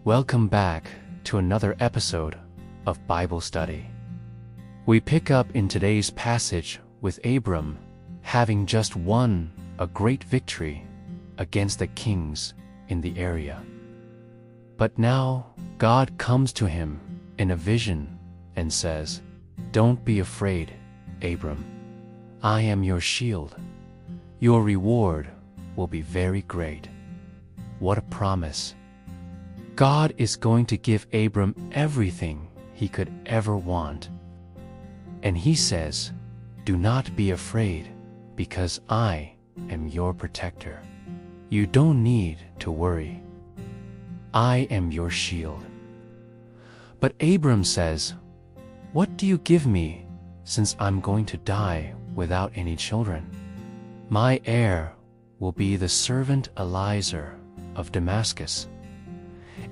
Welcome back to another episode of Bible Study. We pick up in today's passage with Abram having just won a great victory against the kings in the area. But now God comes to him in a vision and says, "Don't be afraid, Abram. I am your shield. Your reward will be very great." What a promise! God is going to give Abram everything he could ever want. And he says, "Do not be afraid, because I am your protector. You don't need to worry. I am your shield." But Abram says, "What do you give me, since I'm going to die without any children? My heir will be the servant Eliezer of Damascus."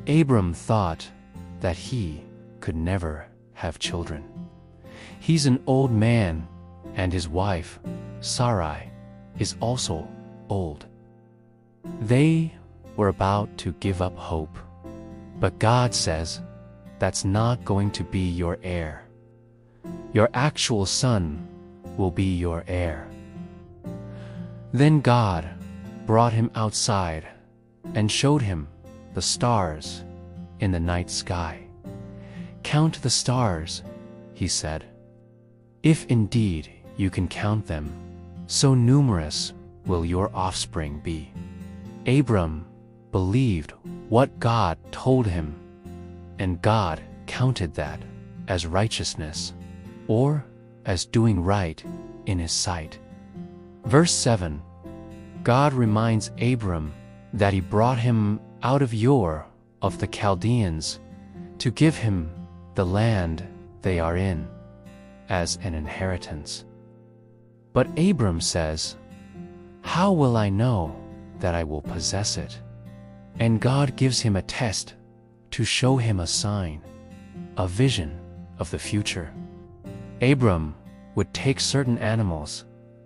Abram thought that he could never have children. He's an old man, and his wife, Sarai, is also old. They were about to give up hope. But God says, "That's not going to be your heir. Your actual son will be your heir." Then God brought him outside and showed him the stars in the night sky. "Count the stars," he said. "If indeed you can count them, so numerous will your offspring be." Abram believed what God told him, and God counted that as righteousness, or as doing right in his sight. Verse 7, God reminds Abram that he brought him out of Ur of the Chaldeans to give him the land they are in as an inheritance. But Abram says, "How will I know that I will possess it?" And God gives him a test to show him a sign, a vision of the future. Abram would take certain animals,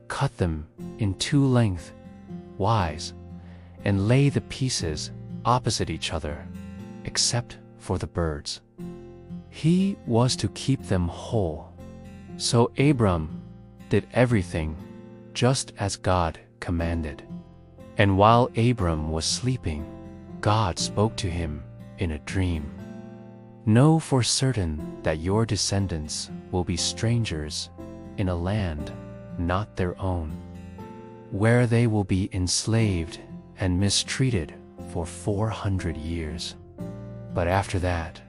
cut them in two lengthwise, and lay the pieces opposite each other, except for the birds. He was to keep them whole. So Abram did everything just as God commanded. And while Abram was sleeping, God spoke to him in a dream. "Know for certain that your descendants will be strangers in a land not their own, where they will be enslaved and mistreated for 400 years. But after that,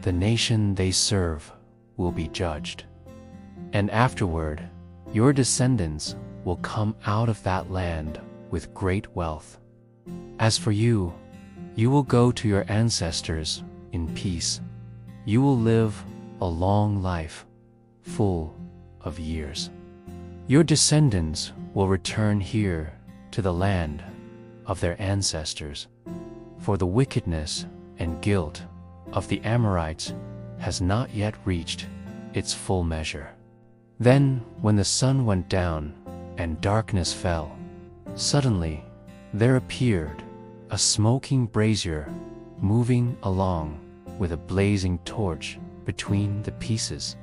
the nation they serve will be judged. And afterward, your descendants will come out of that land with great wealth. As for you, you will go to your ancestors in peace. You will live a long life, full of years. Your descendants will return here to the land of their ancestors, for the wickedness and guilt of the Amorites has not yet reached its full measure." Then, when the sun went down and darkness fell, suddenly there appeared a smoking brazier moving along with a blazing torch between the pieces,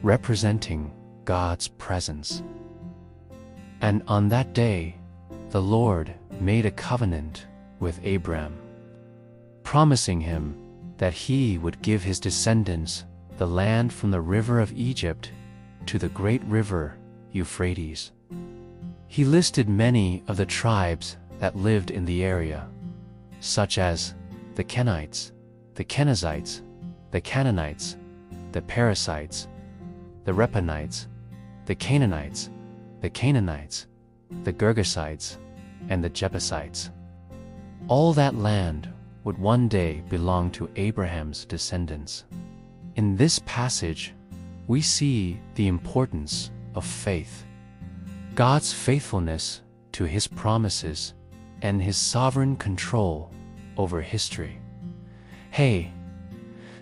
representing God's presence. And on that day, the Lord made a covenant with Abram, promising him that he would give his descendants the land from the river of Egypt to the great river Euphrates. He listed many of the tribes that lived in the area, such as the Kenites, the Kenizzites, the Canaanites, the Perizzites, the Rephaites, the Canaanites, the Canaanites, the Girgashites, and the Jebusites. All that land would one day belong to Abraham's descendants. In this passage, we see the importance of faith, God's faithfulness to his promises, and his sovereign control over history. Hey,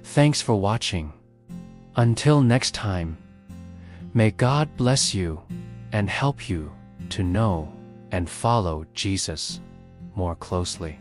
thanks for watching. Until next time, may God bless you and help you to know and follow Jesus more closely.